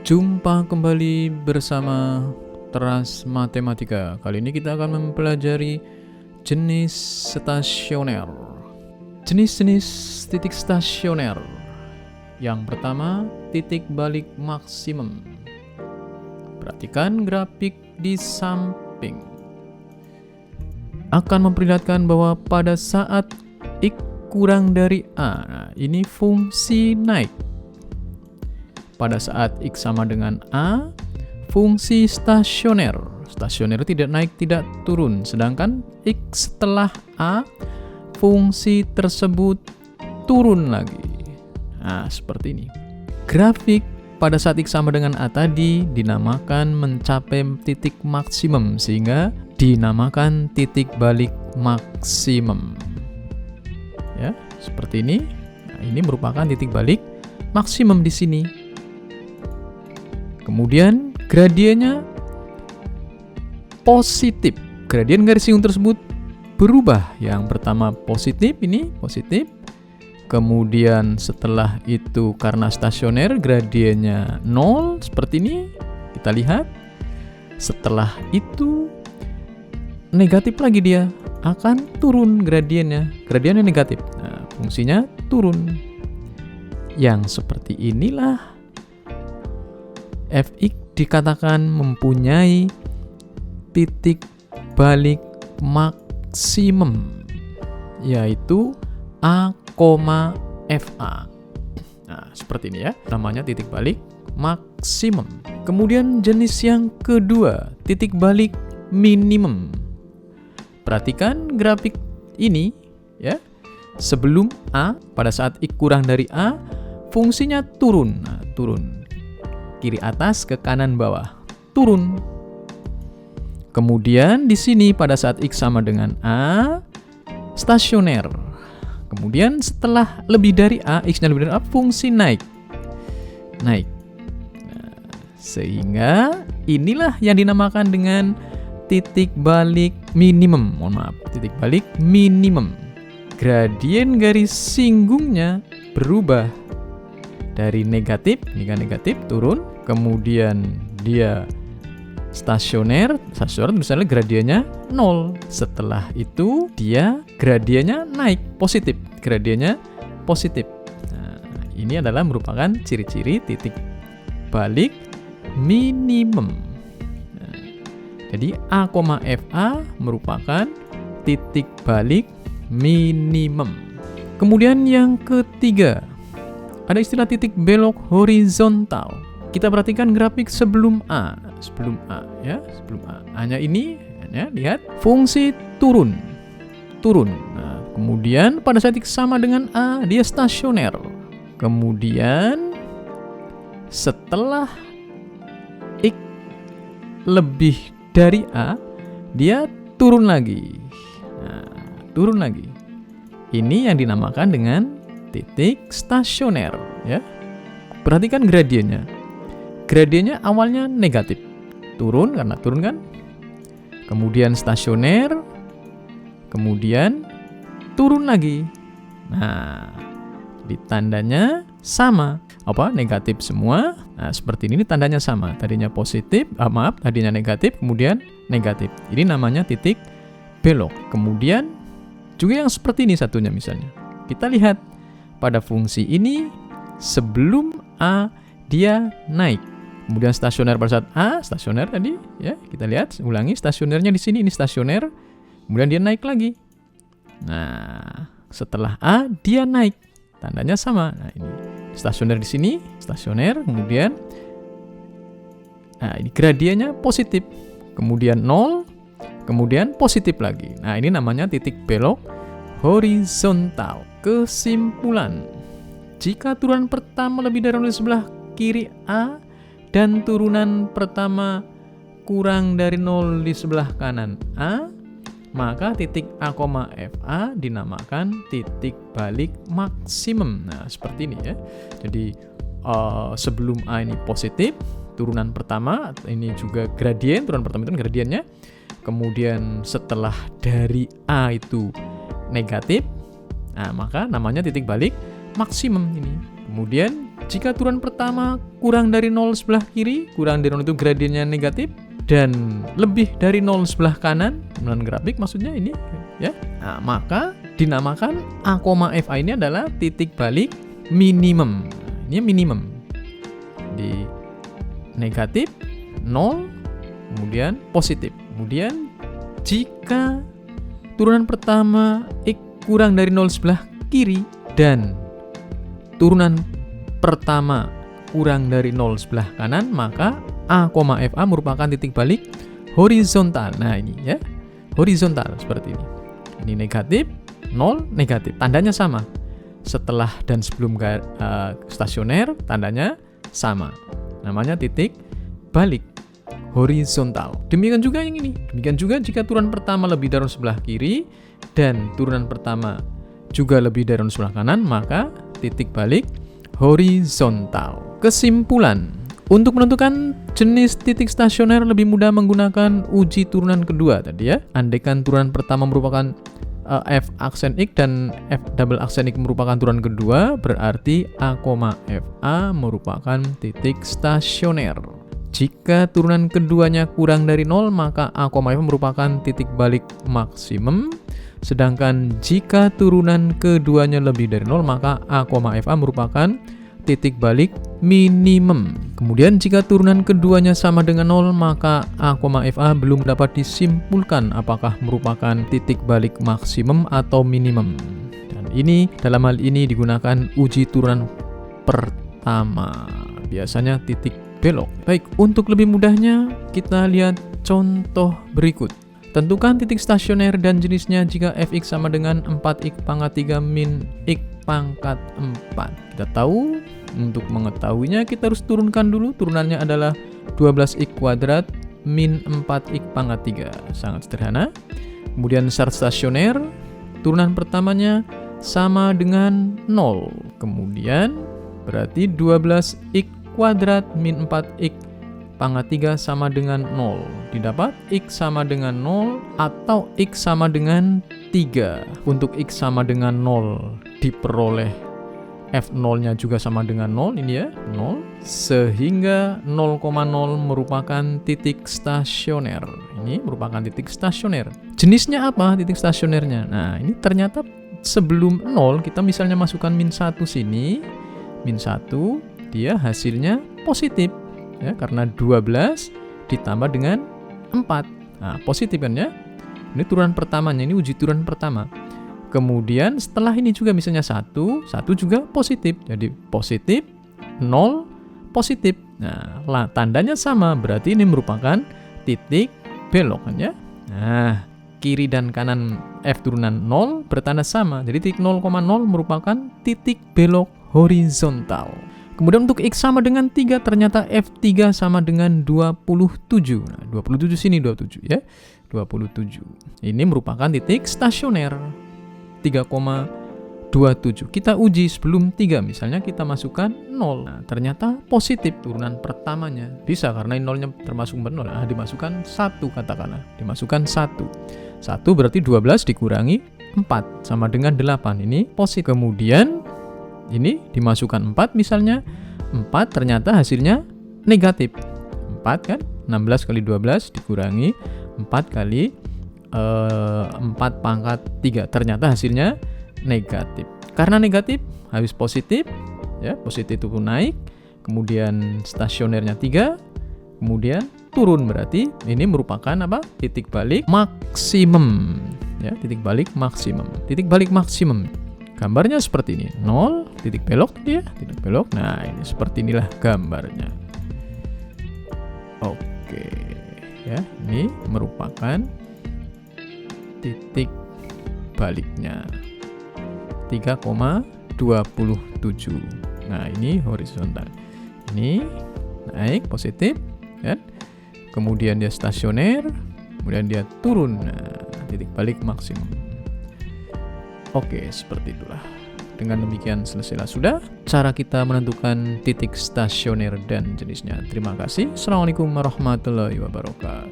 Jumpa kembali bersama Teras Matematika. Kali ini kita akan mempelajari jenis stasioner. Jenis-jenis titik stasioner. Yang pertama, titik balik maksimum. Perhatikan grafik di samping. Akan memperlihatkan bahwa pada saat X kurang dari A, nah, ini fungsi naik. Pada saat X sama dengan A, fungsi stasioner. Stasioner tidak naik, tidak turun. Sedangkan X setelah A, fungsi tersebut turun lagi. Nah, seperti ini. Grafik pada saat X sama dengan A tadi dinamakan mencapai titik maksimum, sehingga dinamakan titik balik maksimum. Ya, seperti ini. Nah, ini merupakan titik balik maksimum di sini. Kemudian gradiennya positif. Gradien garis siung tersebut berubah. Yang pertama positif, ini positif. Kemudian setelah itu karena stasioner gradiennya 0 seperti ini. Kita lihat. Setelah itu negatif lagi, dia akan turun gradiennya. Gradiennya negatif. Nah, fungsinya turun. Yang seperti inilah Fx dikatakan mempunyai titik balik maksimum, yaitu A, FA. Nah, seperti ini ya, namanya titik balik maksimum. Kemudian jenis yang kedua, titik balik minimum. Perhatikan grafik ini ya. Sebelum A, pada saat X kurang dari A, fungsinya turun. Nah, turun. Kiri atas ke kanan bawah, turun. Kemudian di sini pada saat X sama dengan A, stasioner. Kemudian setelah lebih dari A, X-nya lebih dari A, fungsi naik. Naik. Nah, sehingga inilah yang dinamakan dengan titik balik minimum. Mohon maaf, titik balik minimum. Gradien garis singgungnya berubah dari negatif, ini kan negatif, turun. Kemudian dia stasioner misalnya gradiennya 0. Setelah itu dia gradiennya naik, positif. Gradiennya positif. Nah, ini adalah merupakan ciri-ciri titik balik minimum. Nah, jadi A, FA merupakan titik balik minimum. Kemudian yang ketiga, ada istilah titik belok horizontal. Kita perhatikan grafik sebelum A ya, sebelum A. Hanya ini, ya, lihat fungsi turun. Nah, kemudian pada saat X sama dengan A, dia stasioner. Kemudian setelah X lebih dari A, dia turun lagi. Nah, turun lagi. Ini yang dinamakan dengan titik stasioner, ya. Perhatikan gradiennya. Gradiennya awalnya negatif. Turun karena turun kan. Kemudian stasioner. Kemudian turun lagi. Nah, di tandanya sama. Negatif semua. Nah, seperti ini tandanya sama. Tadinya positif, tadinya negatif, kemudian negatif. Ini namanya titik belok. Kemudian juga yang seperti ini satunya misalnya. Kita lihat pada fungsi ini sebelum A dia naik. Kemudian stasioner pada saat A, stasioner tadi ya, kita lihat ulangi stasionernya di sini, ini stasioner. Kemudian dia naik lagi. Nah, setelah A dia naik. Tandanya sama. Nah, ini stasioner di sini, stasioner, kemudian nah, ini gradiennya positif. Kemudian 0, kemudian positif lagi. Nah, ini namanya titik belok horizontal. Kesimpulan, jika turunan pertama lebih dari 0 di sebelah kiri A dan turunan pertama kurang dari 0 di sebelah kanan A, maka titik A, FA dinamakan titik balik maksimum. Nah, seperti ini ya. Jadi sebelum A ini positif, turunan pertama, ini juga gradien, turunan pertama itu gradiennya. Kemudian setelah dari A itu negatif, nah maka namanya titik balik maksimum ini. Kemudian Jika turunan pertama kurang dari 0 sebelah kiri, kurang dari 0 itu gradiennya negatif, dan lebih dari 0 sebelah kanan, dengan grafik maksudnya ini ya. Nah, maka dinamakan A, FA ini adalah titik balik minimum. Ini minimum. Di negatif, 0, kemudian positif. Kemudian jika turunan pertama X kurang dari 0 sebelah kiri dan turunan pertama kurang dari 0 sebelah kanan, maka A, FA merupakan titik balik horizontal. Nah ini ya, horizontal seperti ini. Ini negatif, 0, negatif. Tandanya sama. Setelah dan sebelum stasioner, tandanya sama. Namanya titik balik horizontal. Demikian juga yang ini. Demikian juga jika turunan pertama lebih dari sebelah kiri dan turunan pertama juga lebih dari sebelah kanan, maka titik balik horizontal. Kesimpulan, untuk menentukan jenis titik stasioner lebih mudah menggunakan uji turunan kedua tadi ya. Andaikan turunan pertama merupakan F aksen X dan F double aksen X merupakan turunan kedua, berarti A, FA merupakan titik stasioner. Jika turunan keduanya kurang dari 0, maka A, FA merupakan titik balik maksimum. Sedangkan jika turunan keduanya lebih dari 0, maka A, FA merupakan titik balik minimum. Kemudian jika turunan keduanya sama dengan 0, maka A, FA belum dapat disimpulkan apakah merupakan titik balik maksimum atau minimum. Dan ini dalam hal ini digunakan uji turunan pertama, biasanya titik belok. Baik, untuk lebih mudahnya kita lihat contoh berikut. Tentukan titik stasioner dan jenisnya jika fx sama dengan 4x pangkat 3 min x pangkat 4. Kita tahu, untuk mengetahuinya kita harus turunkan dulu. Turunannya adalah 12x kuadrat min 4x pangkat 3. Sangat sederhana. Kemudian syarat stasioner, turunan pertamanya sama dengan 0. Kemudian berarti 12x kuadrat min 4x pangkat 3 sama dengan 0. Didapat x sama dengan 0 atau x sama dengan 3. Untuk x sama dengan 0 diperoleh f0-nya juga sama dengan 0, ini ya, 0. Sehingga 0,0 merupakan titik stasioner. Ini merupakan titik stasioner. Jenisnya apa titik stasionernya? Nah, ini ternyata sebelum 0 kita misalnya masukkan min 1 sini. Min 1, dia hasilnya positif. Ya, karena 12 ditambah dengan 4. Nah, positif kan ya? Ini turunan pertamanya, ini uji turunan pertama. Kemudian setelah ini juga misalnya 1 juga positif. Jadi positif, 0, positif. Nah, tandanya sama, berarti ini merupakan titik belok kan ya? Nah, kiri dan kanan F turunan 0 bertanda sama. Jadi titik 0,0 merupakan titik belok horizontal. Kemudian untuk X sama dengan 3, ternyata F3 sama dengan 27. Nah, 27 sini 27 ya. 27. Ini merupakan titik stasioner. 3,27. Kita uji sebelum 3, misalnya kita masukkan 0. Nah, ternyata positif turunan pertamanya. Bisa karena 0-nya termasuk benar. Nah, dimasukkan 1 katakanlah. Dimasukkan 1. 1 berarti 12 dikurangi 4 sama dengan 8. Ini positif. Kemudian ini dimasukkan 4 misalnya, 4 ternyata hasilnya negatif. 4 kan, 16 kali 12 dikurangi 4 kali 4 pangkat 3. Ternyata hasilnya negatif. Karena negatif, habis positif, ya positif itu pun naik, kemudian stasionernya 3, kemudian turun, berarti ini merupakan apa? Titik balik maksimum. Ya, titik balik maksimum. Titik balik maksimum. Gambarnya seperti ini, 0, titik belok ya, titik belok. Nah, ini seperti inilah gambarnya. Oke, ya, ini merupakan titik baliknya 3,27. Nah, ini horizontal. Ini naik positif, kan? Kemudian dia stasioner, kemudian dia turun. Nah, titik balik maksimum. Oke, seperti itulah. Dengan demikian selesailah sudah cara kita menentukan titik stasioner dan jenisnya. Terima kasih. Assalamualaikum warahmatullahi wabarakatuh.